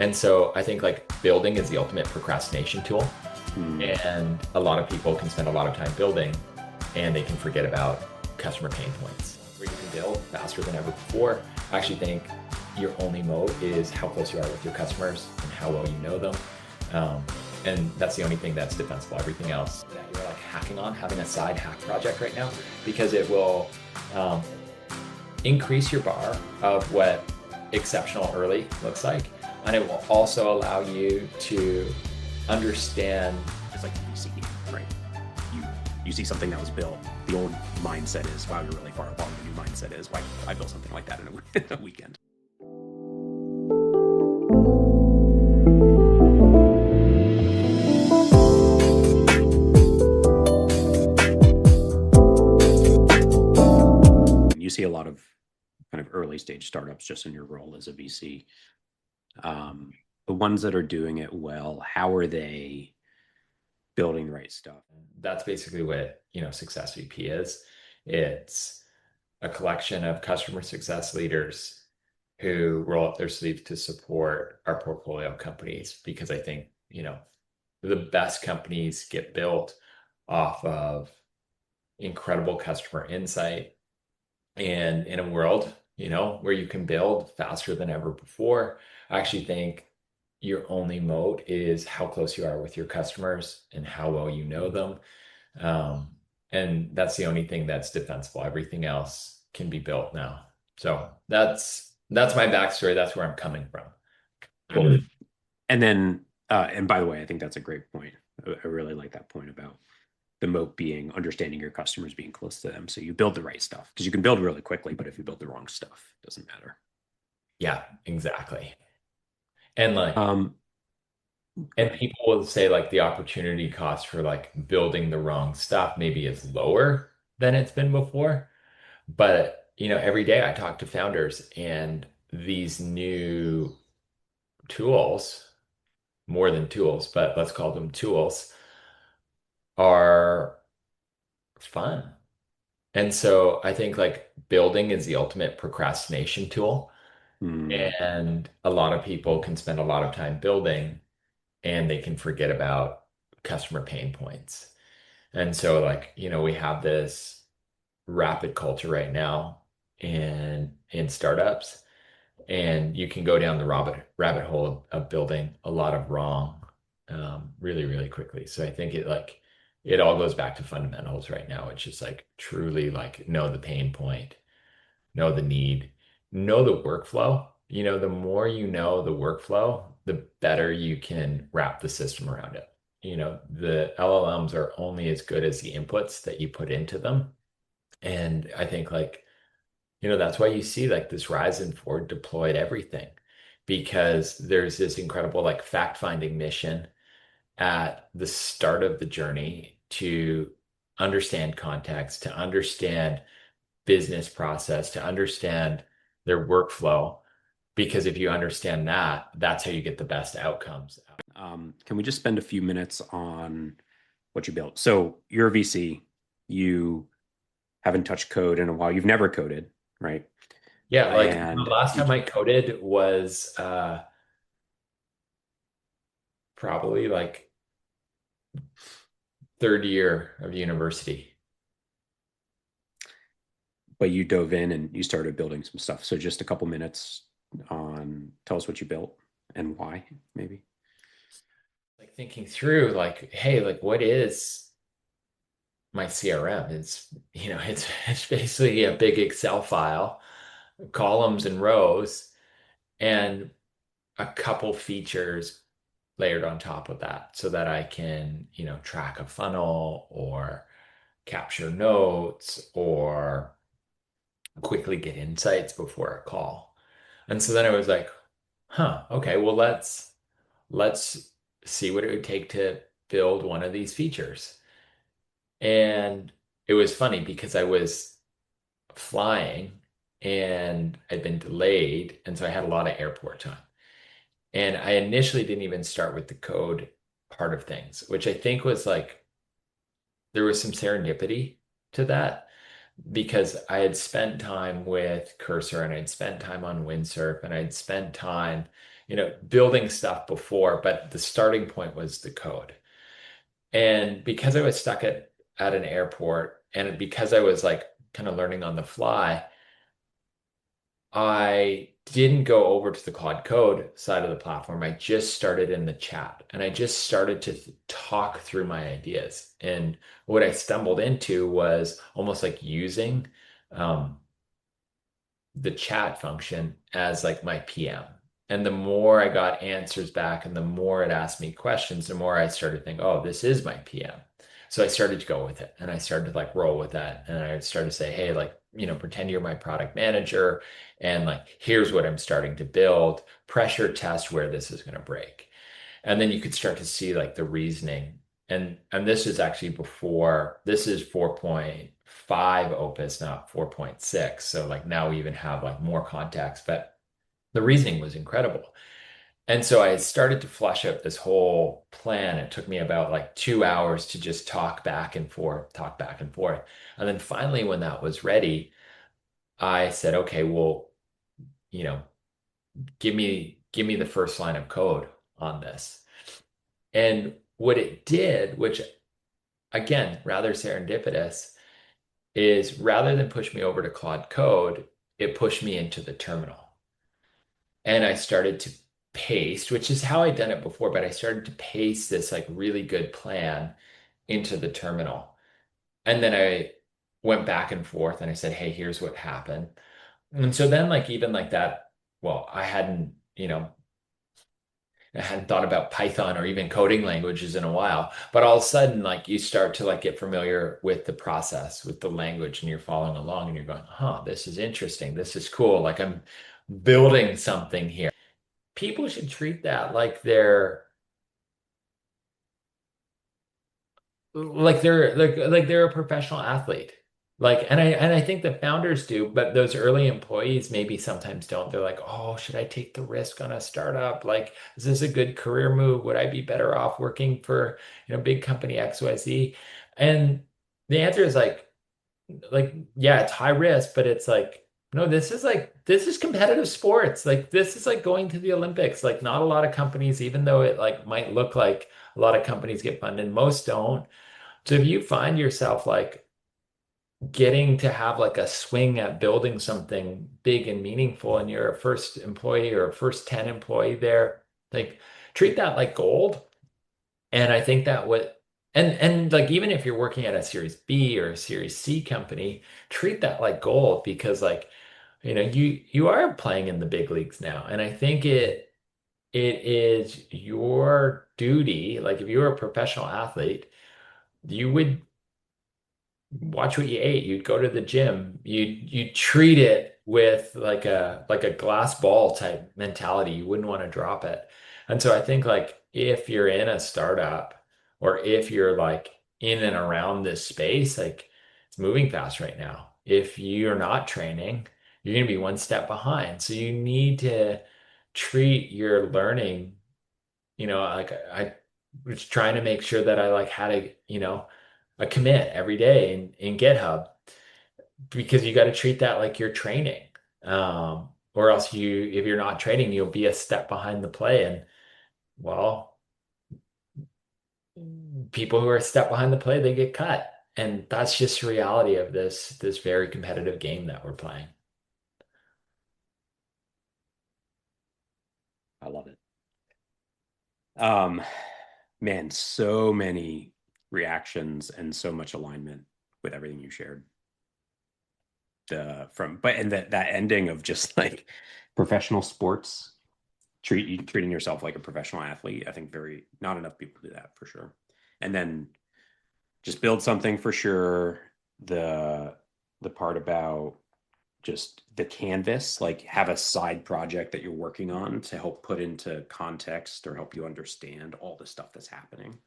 And so I think like building is the ultimate procrastination tool. Hmm. And a lot of people can spend a lot of time building and they can forget about customer pain points where you can build faster than ever before. I actually think your only moat is how close you are with your customers and how well you know them. Um, and that's the only thing that's defensible. Everything else that you're like hacking on, having a side hack project right now, because it will um, increase your bar of what exceptional early looks like. And it will also allow you to understand. It's like you see, right? You you see something that was built. The old mindset is, wow, you're really far along. The new mindset is, why I built something like that in a weekend. You see a lot of kind of early stage startups just in your role as a VC. Um, the ones that are doing it well, how are they building the right stuff? That's basically what, Success VP is. It's a collection of customer success leaders who roll up their sleeves to support our portfolio companies because I think, the best companies get built off of incredible customer insight. And in a world, where you can build faster than ever before, I actually think your only moat is how close you are with your customers and how well you know them. Um, and that's the only thing that's defensible. Everything else can be built now. So that's my backstory. That's where I'm coming Cool. from. And then, and by the way, I think that's a great point. I really like that point about the moat being understanding your customers, being close to them. So you build the right stuff because you can build really quickly, but if you build the wrong stuff, it doesn't matter. Yeah, exactly. And like, Um, Go and ahead. people will say like the opportunity cost for like building the wrong stuff maybe is lower than it's been before. But, every day I talk to founders and these new tools, more than tools, but let's call them tools, are fun. And so I think like building is the ultimate procrastination tool. Hmm. And a lot of people can spend a lot of time building and they can forget about customer pain points. And so like, we have this rapid culture right now in startups, and you can go down the rabbit hole of building a lot of wrong really, really quickly. So I think it all goes back to fundamentals right now. It's just like truly like know the pain point, know the need, know the workflow. The more you know the workflow, the better you can wrap the system around it. The LLMs are only as good as the inputs that you put into them. And I think like, that's why you see like this rise in Ford deployed everything because there's this incredible like fact-finding mission at the start of the journey to understand context, to understand business process, to understand their workflow. Because if you understand that, that's how you get the best outcomes. Can we just spend a few minutes on what you built? So you're a VC, you haven't touched code in a while. You've never coded, right? Yeah, like the And last you, time I coded was probably like third year of university. but you dove in and you started building some stuff. So just a couple minutes on tell us what you built and why, maybe. Like thinking through like, hey, like what is my CRM? It's basically a big Excel file, columns and rows, and a couple features layered on top of that so that I can, track a funnel or capture notes or quickly get insights before a call. And so then I was like, huh, okay, well let's see what it would take to build one of these features. And it was funny because I was flying and I'd been delayed. And so I had a lot of airport time. And I initially didn't even start with the code part of things, which I think was like there was some serendipity to that because I had spent time with Cursor and I'd spent time on Windsurf and I'd spent time building stuff before, but the starting point was the code. And because I was stuck at an airport and because I was like kind of learning on the fly, I didn't go over to the Claude Code side of the platform. I just started in the chat and I just started to talk through my ideas. And what I stumbled into was almost like using um, the chat function as like my PM. And the more I got answers back and the more it asked me questions, the more I started to think, oh, this is my PM. So I started to go with it and I started to like roll with that. And I started to say, hey, like, pretend you're my product manager and like, here's what I'm starting to build, pressure test where this is going to break. And then you could start to see like the reasoning. And this is actually before, this is 4.5 Opus, not 4.6. So like now we even have like more context, but the reasoning was incredible. And so I started to flush out this whole plan. It took me about like 2 hours to just talk back and forth, talk back and forth. And then finally, when that was ready, I said, okay, well, you know, give me the first line of code on this. And what it did, which again, rather serendipitous, is rather than push me over to Claude Code, it pushed me into the terminal. And I started to paste, which is how I'd done it before, but I started to paste this like really good plan into the terminal. And then I went back and forth and I said, hey, here's what happened. And so then like even like that, well, I hadn't thought about Python or even coding languages in a while, but all of a sudden, like you start to like get familiar with the process, with the language, and you're following along and you're going, huh, this is interesting. This is cool. Like I'm building something here. People should treat that like they're a professional athlete. Like, and I think the founders do, but those early employees maybe sometimes don't. They're like, oh, should I take the risk on a startup? Like, is this a good career move? Would I be better off working for, big company XYZ? And the answer is like, yeah, it's high risk, but it's like, no, this is competitive sports. Like, this is like going to the Olympics. Like, not a lot of companies, even though it like might look like a lot of companies get funded, most don't. So if you find yourself like getting to have like a swing at building something big and meaningful and you're a first employee or a first 10 employee there, like treat that like gold. And I think that what and like even if you're working at a series B or a series C company, treat that like gold because like you are playing in the big leagues now. And I think it is your duty, like if you were a professional athlete, you would watch what you ate. You'd go to the gym. You'd treat it with like a glass ball type mentality. You wouldn't want to drop it. And so I think like if you're in a startup or if you're like in and around this space, like it's moving fast right now. If you're not training, you're going to be one step behind. So you need to treat your learning, like I was trying to make sure that I like had a commit every day in GitHub because you got to treat that like you're training. Or else if you're not training, you'll be a step behind the play. And well, people who are a step behind the play, they get cut. And that's just the reality of this very competitive game that we're playing. I love it. Um, man, so many reactions and so much alignment with everything you shared. And that ending of just like professional sports, treating yourself like a professional athlete. I think very not enough people do that for sure. And then just build something for sure. The part about just the canvas, like have a side project that you're working on to help put into context or help you understand all the stuff that's happening.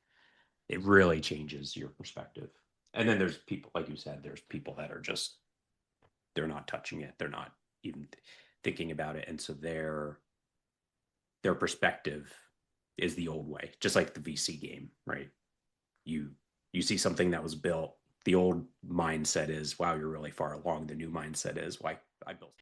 It really changes your perspective. And then there's people, like you said, there's people that are just, they're not touching it. They're not even thinking about it. And so their perspective is the old way, just like the VC game, right? You you see something that was built, the old mindset is, wow, you're really far along. The new mindset is, why I built